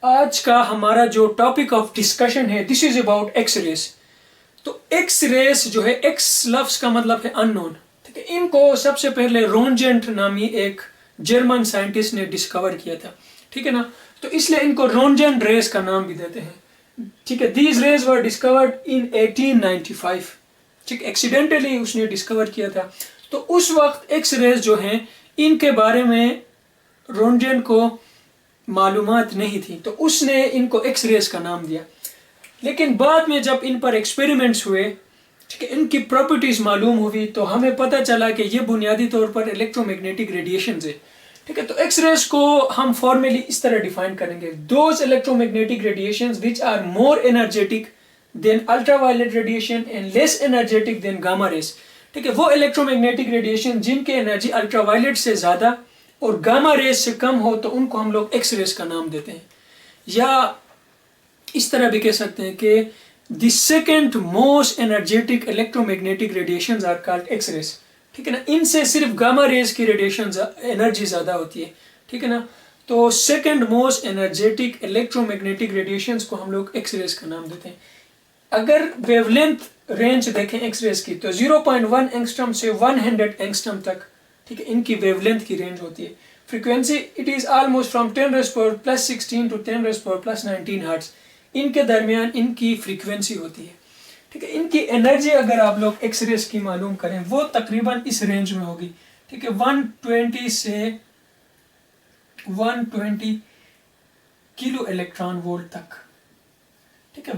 आज का हमारा जो टॉपिक ऑफ डिस्कशन है this is about X rays. तो एक्स रेस जो है, एक्स लफ्ज का मतलब है अननोन। ठीक है, इनको सबसे पहले रोनजेंट नामी एक जर्मन साइंटिस्ट ने डिस्कवर किया था। ठीक है ना, तो इसलिए इनको रोनजेंट रेस का नाम भी देते हैं। ठीक है, these rays were discovered in 1895। ठीक, एक्सीडेंटली उसने डिस्कवर किया था। तो उस वक्त एक्स रेस जो हैं इनके बारे में रोनजेंट को मालूमात नहीं थी, तो उसने इनको एक्स रेस का नाम दिया। लेकिन बाद में जब इन पर एक्सपेरिमेंट्स हुए, ठीक है, इनकी प्रॉपर्टीज मालूम हुई, तो हमें पता चला कि ये बुनियादी तौर पर इलेक्ट्रोमैग्नेटिक रेडिएशंस है। ठीक है, तो एक्स रेस को हम फॉर्मली इस तरह डिफाइन करेंगे, those electromagnetic radiations which are more energetic than ultraviolet radiation and less energetic than gamma rays. ठीक है, वो इलेक्ट्रोमैग्नेटिक रेडिएशन जिनकी एनर्जी अल्ट्रावायलेट से ज़्यादा और गामा रेस से कम हो, तो उनको हम लोग एक्स रेस का नाम देते हैं। या इस तरह भी कह सकते हैं कि the second most energetic electromagnetic radiations are called X rays. ठीक है ना, इनसे सिर्फ गामा रेस की रेडिएशन एनर्जी ज़्यादा होती है। ठीक है ना, तो second most energetic electromagnetic radiations को हम लोग एक्स रेस का नाम देते हैं। अगर वेवलेंथ रेंज देखें एक्स रेस की, तो 0.1 एंगस्ट्रम से 100 एंगस्ट्रम तक, ठीक है, इनकी वेवलेंथ की रेंज होती है। Frequency it is almost from 10⁻⁻16 to 10⁻⁻19 hertz, इनके दरमियान इनकी फ्रीक्वेंसी होती है। ठीक है, इनकी एनर्जी अगर आप लोग एक्स रेस की मालूम करें, वो तकरीबन इस रेंज में होगी। ठीक है, 120 से 120 किलो इलेक्ट्रॉन वोल्ट तक। ठीक है,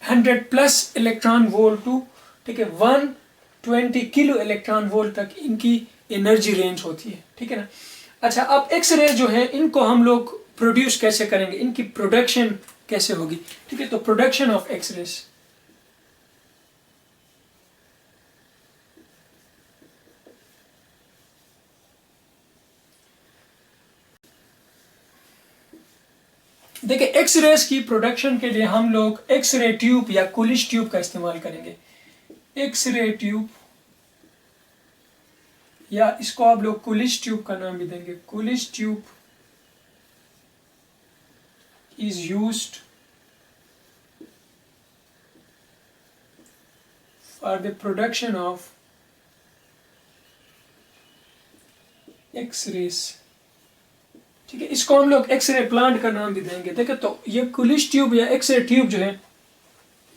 100 प्लस इलेक्ट्रॉन वोल्ट टू, ठीक है, 120 किलो इलेक्ट्रॉन वोल्ट तक इनकी एनर्जी रेंज होती है। ठीक है ना, अच्छा, अब एक्स रे जो है इनको हम लोग प्रोड्यूस कैसे करेंगे, इनकी प्रोडक्शन कैसे होगी। ठीक है, तो प्रोडक्शन ऑफ एक्स रेस, देखिए एक्स रेस की प्रोडक्शन के लिए हम लोग एक्स रे ट्यूब या कुलिश ट्यूब का इस्तेमाल करेंगे। एक्स रे ट्यूब, या इसको आप लोग कुलिश ट्यूब का नाम भी देंगे। Coolidge tube is used for the production of X rays. ठीक है, इसको हम लोग एक्स रे प्लांट का नाम भी देंगे। देखिए, तो ये कुलिश ट्यूब या एक्स रे ट्यूब जो है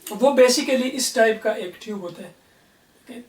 वो बेसिकली इस टाइप का एक ट्यूब होता है। okay?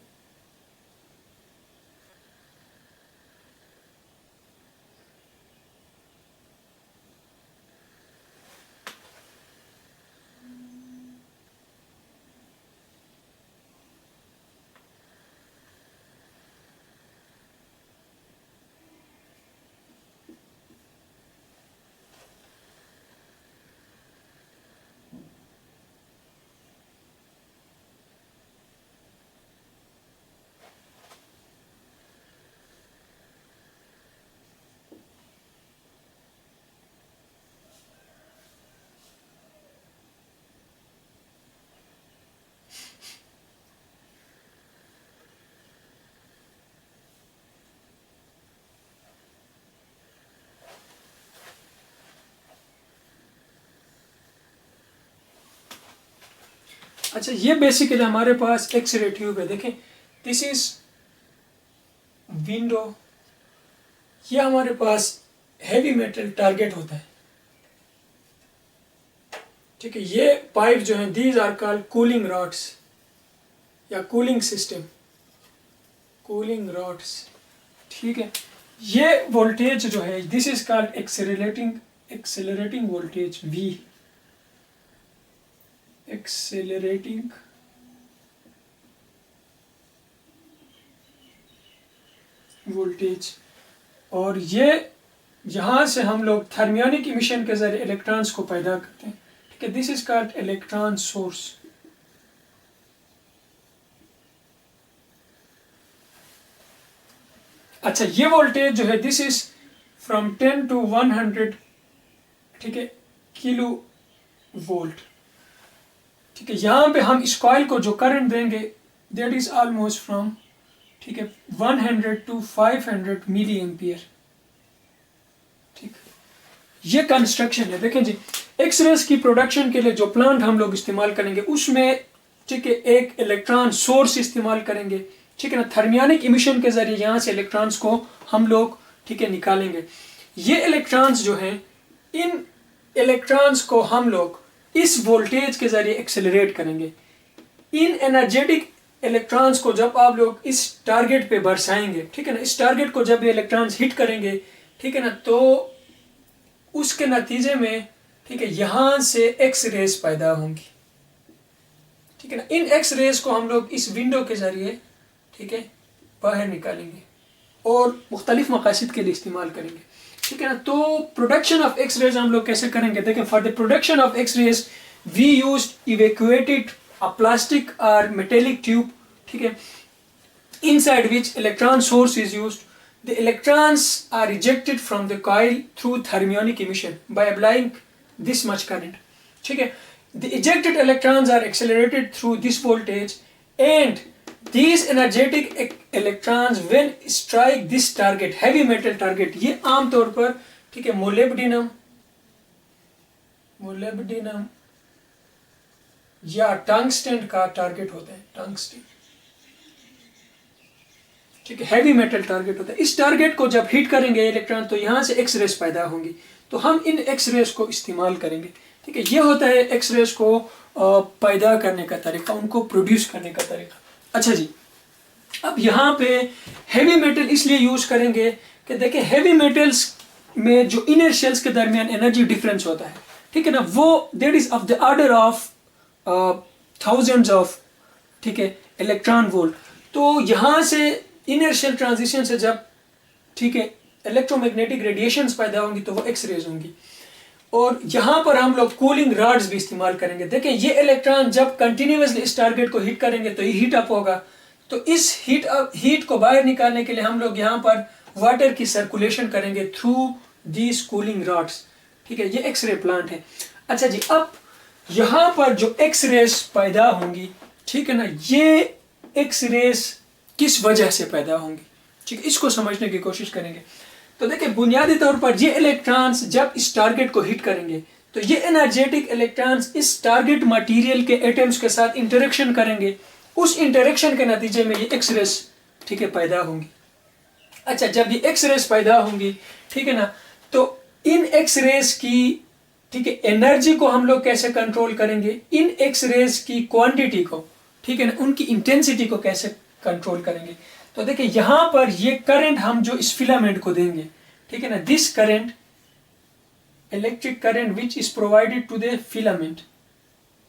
अच्छा, ये बेसिकली हमारे पास एक्स रे ट्यूब है। देखें, दिस इज विंडो, ये हमारे पास हैवी मेटल टारगेट होता है। ठीक है, ये पाइप जो है these are called cooling rods या कूलिंग सिस्टम, कूलिंग रॉड्स। ठीक है, ये वोल्टेज जो है this is called accelerating voltage V, accelerating voltage. और ये यहाँ से हम लोग थर्मियोनिक इमिशन के जरिए इलेक्ट्रॉन्स को पैदा करते हैं। ठीक है, this is called electron source. अच्छा, ये वोल्टेज जो है दिस इज फ्रॉम 10 to 100, ठीक है, किलो वोल्ट। ठीक है, यहाँ पे हम इस कॉइल को जो करंट देंगे दैट इज ऑलमोस्ट फ्रॉम, ठीक है, 100 to 500 मिली एम्पियर। ठीक, ये कंस्ट्रक्शन है। देखें जी, एक्स रेज की प्रोडक्शन के लिए जो प्लांट हम लोग इस्तेमाल करेंगे उसमें ठीक है एक इलेक्ट्रॉन सोर्स इस्तेमाल करेंगे, ठीक है ना। थर्मियोनिक इमिशन के जरिए यहाँ से इलेक्ट्रॉन्स को हम लोग ठीक है निकालेंगे। ये इलेक्ट्रॉन्स जो हैं, इन इलेक्ट्रॉन्स को हम लोग इस वोल्टेज के जरिए एक्सेलरेट करेंगे। इन एनर्जेटिक इलेक्ट्रॉन्स को जब आप लोग इस टारगेट पे बरसाएंगे, ठीक है ना, इस टारगेट को जब ये इलेक्ट्रॉन्स हिट करेंगे, ठीक है ना, तो उसके नतीजे में ठीक है यहाँ से एक्स रेज पैदा होंगी, ठीक है ना। इन एक्स रेज को हम लोग इस विंडो के जरिए ठीक है बाहर निकालेंगे और मुख्तलिफ मकासद के लिए इस्तेमाल करेंगे, ठीक है ना। तो प्रोडक्शन ऑफ एक्स रेज हम लोग कैसे करेंगे? देखें, for the production of X rays we used evacuated a plastic और मेटेलिक ट्यूब, ठीक है, inside which electron source is used. The electrons are ejected from the coil through thermionic emission by applying this much current, ठीक है। The ejected electrons are accelerated through this voltage and these energetic electrons when strike this target, heavy metal target, ये आम तौर पर ठीक है molybdenum या tungsten का टारगेट होता है, टंगस्टन, ठीक है, हैवी मेटल टारगेट होता है। इस टारगेट को जब हिट करेंगे इलेक्ट्रॉन तो यहाँ से एक्स रेज पैदा होंगी, तो हम इन एक्स रेज को इस्तेमाल करेंगे, ठीक है। ये होता है एक्स रेज को पैदा करने का तरीका, उनको प्रोड्यूस करने का तरीका। अच्छा जी, अब यहाँ पे हैवी मेटल इसलिए यूज करेंगे कि देखिए हैवी मेटल्स में जो इनर शेल्स के दरमियान एनर्जी डिफरेंस होता है, ठीक है ना, वो that is of the order of thousands of ठीक है इलेक्ट्रॉन वोल्ट। तो यहाँ से इनर शेल ट्रांजिशन से जब ठीक है इलेक्ट्रोमैग्नेटिक रेडिएशंस पैदा होंगी तो वो एक्स रेज होंगी। और यहाँ पर हम लोग कूलिंग रॉड्स भी इस्तेमाल करेंगे। देखें, ये इलेक्ट्रॉन जब कंटिन्यूसली इस टारगेट को हिट करेंगे तो ये हीट अप होगा, तो इस हीट को बाहर निकालने के लिए हम लोग यहाँ पर वाटर की सर्कुलेशन करेंगे थ्रू दीज कूलिंग रॉड्स, ठीक है। ये एक्स रे प्लांट है। अच्छा जी, अब यहाँ पर जो एक्स रेज पैदा होंगी, ठीक है ना, ये एक्स रेज किस वजह से पैदा होंगी, ठीक है, इसको समझने की कोशिश करेंगे। तो देखिए, बुनियादी तौर पर ये इलेक्ट्रॉन्स जब इस टारगेट को हिट करेंगे तो ये एनर्जेटिक इलेक्ट्रॉन्स इस टारगेट मटेरियल के एटम्स के साथ इंटरेक्शन करेंगे, उस इंटरेक्शन के नतीजे में ये एक्स रेज ठीक है पैदा होंगी। अच्छा, जब ये एक्स रेज पैदा होंगी, ठीक है ना, तो इन एक्स रेज की ठीक है एनर्जी को हम लोग कैसे कंट्रोल करेंगे, इन एक्स रेज की क्वांटिटी को, ठीक है ना, उनकी इंटेंसिटी को कैसे कंट्रोल करेंगे। तो देखिए, यहाँ पर ये करंट हम जो इस फिलामेंट को देंगे, ठीक है ना, this current, electric current which is provided to the filament,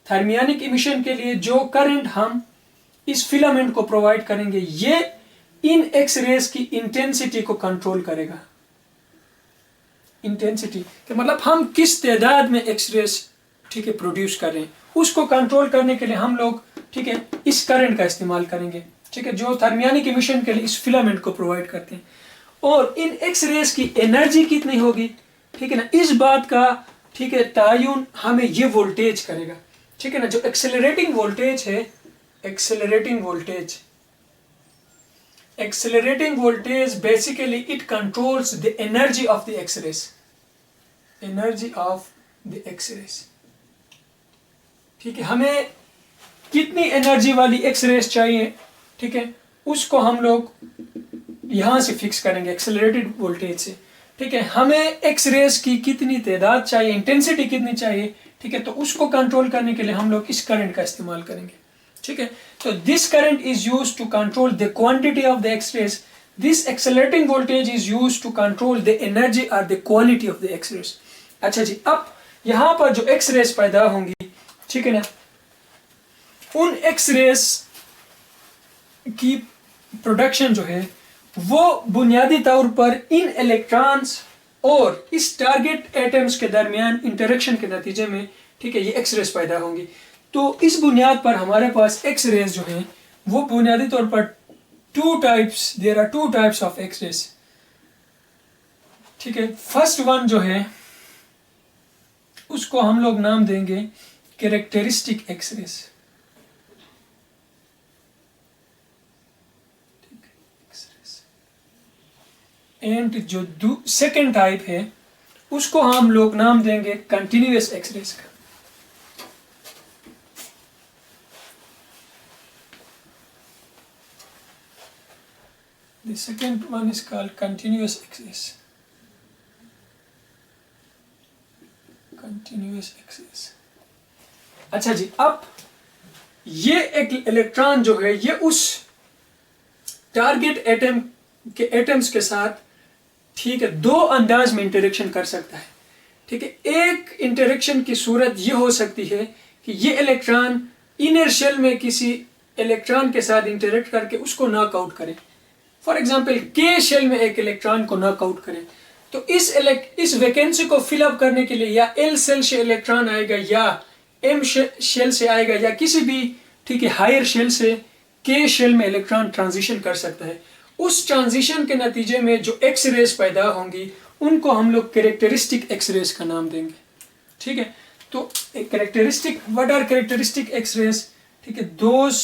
thermionic emission के लिए जो करंट हम इस फिलामेंट को प्रोवाइड करेंगे, ये इन एक्स रेज की इंटेंसिटी को कंट्रोल करेगा। इंटेंसिटी कि मतलब हम किस तादाद में एक्स रेज ठीक है प्रोड्यूस कर रहे हैं, उसको कंट्रोल करने के लिए हम लोग ठीक है इस करंट का इस्तेमाल करेंगे, ठीक है, जो थर्मियोनिक इमिशन के लिए इस फिलामेंट को प्रोवाइड करते हैं। और इन एक्स रेज की एनर्जी कितनी होगी, ठीक है ना, इस बात का ठीक है तयन हमें ये वोल्टेज करेगा, ठीक है ना। जो एक्सेलरेटिंग वोल्टेज है, accelerating voltage basically it controls the energy of the X rays, ठीक है। हमें कितनी एनर्जी वाली एक्स रेज चाहिए, ठीक है, उसको हम लोग यहां से फिक्स करेंगे एक्सेलरेटेड वोल्टेज से, ठीक है। हमें एक्स रेज की कितनी तादाद चाहिए, इंटेंसिटी कितनी चाहिए, ठीक है, तो उसको कंट्रोल करने के लिए हम लोग इस करंट का इस्तेमाल करेंगे, ठीक है। तो this current is used to control the quantity of the X rays, this accelerating voltage is used to control the energy और the quality of the X rays. अच्छा जी, अब यहाँ पर जो एक्स रेज पैदा होंगी, ठीक है ना, उन एक्स रेज की प्रोडक्शन जो है वो बुनियादी तौर पर इन इलेक्ट्रॉन्स और इस टारगेट एटम्स के दरमियान इंटरेक्शन के नतीजे में, ठीक है, ये एक्स रेज पैदा होंगी। तो इस बुनियाद पर हमारे पास एक्स रेज जो है वो बुनियादी तौर पर there are two types of X rays, ठीक है। फर्स्ट वन जो है उसको हम लोग नाम देंगे कैरेक्टरिस्टिक एक्स रेज, एंड जो सेकेंड टाइप है उसको हम लोग नाम देंगे कंटिन्यूअस एक्सरेज का। The second one is called continuous X-rays. Continuous X-rays. अच्छा जी, अब ये एक इलेक्ट्रॉन जो है ये उस टारगेट एटम के एटम्स के साथ, ठीक है, दो अंदाज में इंटरेक्शन कर सकता है। ठीक है, एक इंटरेक्शन की सूरत ये हो सकती है कि ये इलेक्ट्रॉन इनर शेल में किसी इलेक्ट्रॉन के साथ इंटरेक्ट करके उसको नॉकआउट करे। फॉर एग्जाम्पल के शेल में एक इलेक्ट्रॉन को नॉकआउट करें, तो इस वैकेंसी को फिलअप करने के लिए या एल शेल से इलेक्ट्रॉन आएगा या एम शेल से आएगा या किसी भी, ठीक है, हायर शेल से के शेल में इलेक्ट्रॉन ट्रांजिशन कर सकता है। उस ट्रांजिशन के नतीजे में जो एक्स रेज पैदा होंगी उनको हम लोग कैरेक्टरिस्टिक एक्स रेज का नाम देंगे। ठीक है, तो characteristic, what are characteristic X rays? ठीक है, those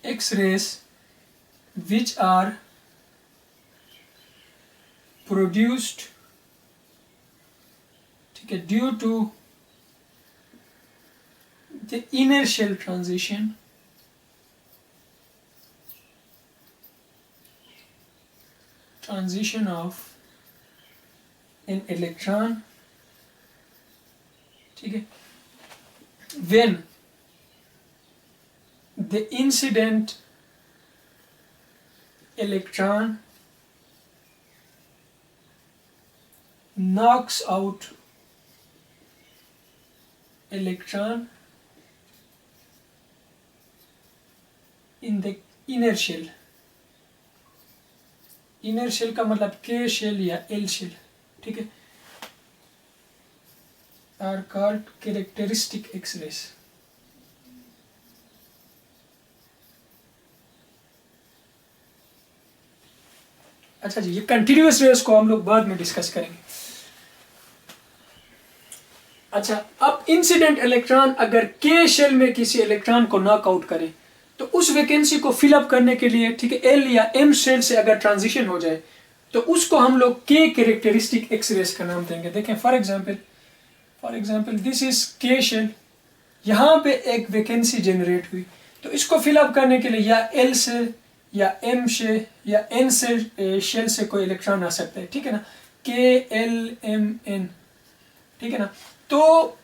X rays which are produced, ठीक है, due to the inner shell transition of an electron, ठीक है, when the incident electron knocks out electron in the inner shell. Inner shell का मतलब K shell या L shell, ठीक है, are called characteristic X rays. अच्छा जी, ये कंटिन्यूअस रेज को हम लोग बाद में डिस्कस करेंगे। अच्छा, अब इंसिडेंट इलेक्ट्रॉन अगर के शेल में किसी इलेक्ट्रॉन को नॉकआउट करे तो उस वैकेंसी को फिलअप करने के लिए, ठीक है, एल या एम शेल से अगर ट्रांजिशन हो जाए तो उसको हम लोग के कैरेक्टरिस्टिक एक्स रेज का नाम देंगे। देखें, फॉर एग्जाम्पल दिस इज के शेल, यहाँ पे एक वैकेंसी जनरेट हुई, तो इसको फिलअप करने के लिए या एल से या एम से या एन से शेल से कोई इलेक्ट्रॉन आ सकता है, ठीक है ना, के एल एम एन, ठीक है ना। तो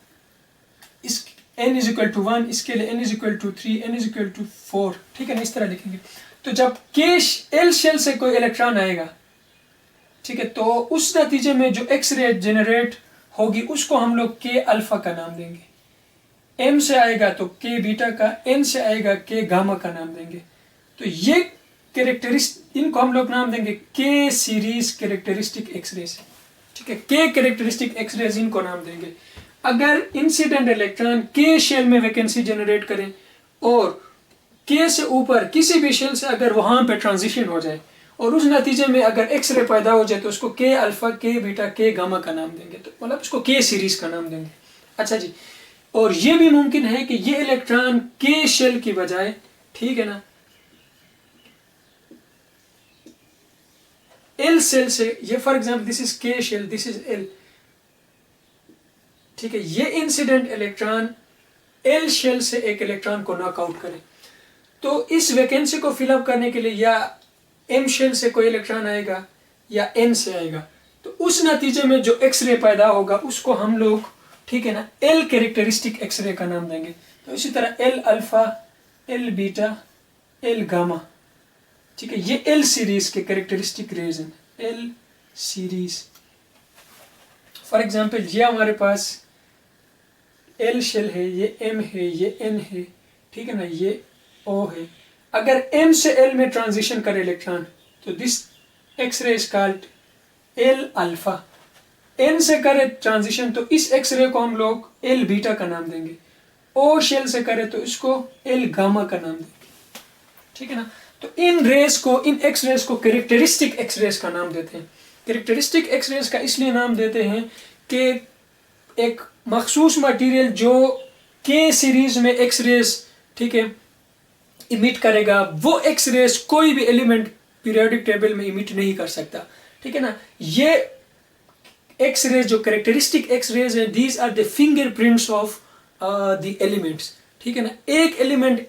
इस n इज इक्वल टू 1, इसके लिए n is equal to 3, n is equal to 4, ठीक है ना, इस तरह लिखेंगे। तो जब के एल शेल से कोई इलेक्ट्रॉन आएगा, ठीक है, तो उस नतीजे में जो एक्स रे जनरेट होगी उसको हम लोग के अल्फा का नाम देंगे। m से आएगा तो के बीटा का, n से आएगा के गामा का नाम देंगे। तो ये कैरेक्टरिस्टिक, इनको हम लोग नाम देंगे के सीरीज कैरेक्टरिस्टिक एक्स रेज, ठीक है, के कैरेक्टरिस्टिक एक्स रेज इनको नाम देंगे। अगर इंसिडेंट इलेक्ट्रॉन के शेल में वैकेंसी जनरेट करें और के से ऊपर किसी भी शेल से अगर वहां पे ट्रांजिशन हो जाए और उस नतीजे में अगर एक्स रे पैदा हो जाए तो उसको के अल्फा, के बीटा, के गामा का नाम देंगे, तो मतलब उसको के सीरीज का नाम देंगे। अच्छा जी, और ये भी मुमकिन है कि ये इलेक्ट्रॉन के शेल की बजाय, ठीक है ना, एल शेल से, ये फॉर एग्जाम्पल दिस इज के शेल, दिस इज एल, ठीक है, ये इंसिडेंट इलेक्ट्रॉन एल शेल से एक इलेक्ट्रॉन को नॉकआउट करे, तो इस वैकेंसी को फिलअप करने के लिए या एम शेल से कोई इलेक्ट्रॉन आएगा या एन से आएगा, तो उस नतीजे में जो एक्स रे पैदा होगा उसको हम लोग, ठीक है ना, एल कैरेक्टरिस्टिक एक्स रे का नाम देंगे। तो इसी तरह L alpha, L beta, L gamma, ठीक है, ये एल सीरीज के कैरेक्टरिस्टिक रेज हैं, एल सीरीज। फॉर एग्जाम्पल ये हमारे पास एल शेल है, ये एम है, ये एन है, ठीक है ना, ये ओ है। अगर एम से एल में ट्रांजिशन करे इलेक्ट्रॉन तो this X ray is called L alpha. N से करे ट्रांजिशन तो इस एक्स रे को हम लोग एल बीटा का नाम देंगे। ओ शेल से करे तो इसको एल गामा का नाम देंगे, ठीक है ना। तो इन रेस को, इन एक्स रेस को कैरेक्टरिस्टिक एक्स रेस का नाम देते हैं। कैरेक्टरिस्टिक एक्स रेस का इसलिए नाम देते हैं कि एक मखसूस मटेरियल जो के सीरीज में एक्स रेस, ठीक है, इमिट करेगा, वो एक्स रेस कोई भी एलिमेंट पीरियोडिक टेबल में इमिट नहीं कर सकता, ठीक है ना। ये एक्स रेज जो कैरेक्टरिस्टिक एक्स रेज है, these are the fingerprints of the elements, ठीक है ना। एक एलिमेंट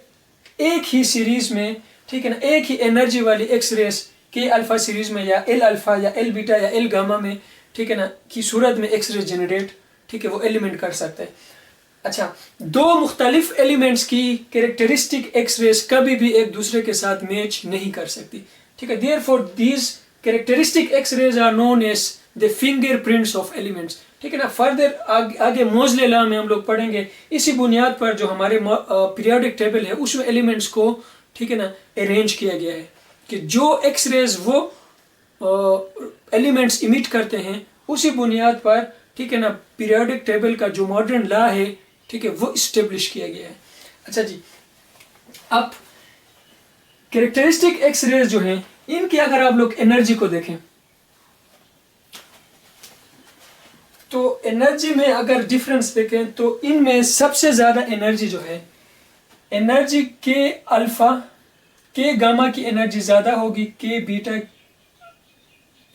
एक ही सीरीज में, ठीक है ना, एक ही एनर्जी वाली एक्स रेज के अल्फा सीरीज में या एल अल्फा या एल बीटा या एल गामा में, ठीक है ना, की सूरत में एक्स रेज जनरेट, ठीक है, वो एलिमेंट कर सकता है। अच्छा, दो मुख्तलिफ एलिमेंट्स की कैरेक्टरिस्टिक एक्स रेज कभी भी एक दूसरे के साथ मैच नहीं कर सकती, ठीक है। Therefore these characteristic X rays are known as the fingerprints of elements, ठीक है ना। फर्दर आगे मोज़ले लॉ में हम लोग पढ़ेंगे, इसी बुनियाद पर जो हमारे पीरियोडिक टेबल है उसमें एलिमेंट्स को, ठीक है ना, अरेंज किया गया है कि जो एक्स रेज वो एलिमेंट्स इमिट करते हैं उसी बुनियाद पर, ठीक है ना, पीरियोडिक टेबल का जो मॉडर्न लॉ है, ठीक है, वो इस्टेब्लिश किया गया है। अच्छा जी, अब कैरेक्टरिस्टिक एक्स रेज जो है इनकी अगर आप लोग एनर्जी को देखें तो एनर्जी में अगर डिफरेंस देखें तो इनमें सबसे ज़्यादा एनर्जी जो है, एनर्जी के अल्फा के गामा की एनर्जी ज़्यादा होगी, के beta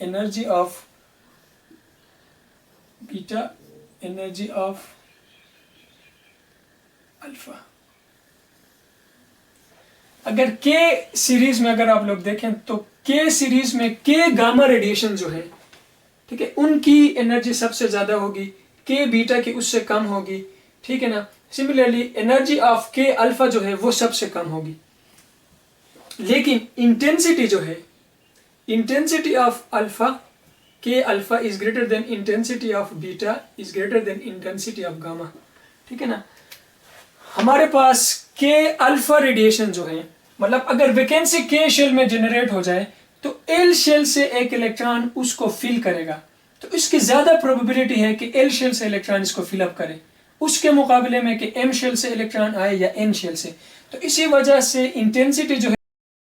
energy of beta energy of alpha. अगर के सीरीज में अगर आप लोग देखें तो के सीरीज में के गामा रेडिएशन जो है, ठीक है, उनकी एनर्जी सबसे ज्यादा होगी, के बीटा की उससे कम होगी, ठीक है ना। सिमिलरली एनर्जी ऑफ के अल्फा जो है वो सबसे कम होगी। लेकिन इंटेंसिटी जो है, इंटेंसिटी ऑफ अल्फा, के alpha is greater than intensity of beta is greater than intensity of gamma, ठीक है ना। हमारे पास के अल्फा रेडिएशन जो है, मतलब अगर वैकेंसी के शेल में जनरेट हो जाए तो एल शेल से एक इलेक्ट्रॉन उसको फिल करेगा, तो इसकी ज्यादा प्रोबेबिलिटी है कि एल शेल से इलेक्ट्रॉन इसको फिलअप करे उसके मुकाबले में कि एम शेल से इलेक्ट्रॉन आए या एन शेल से। तो इसी वजह से इंटेंसिटी जो है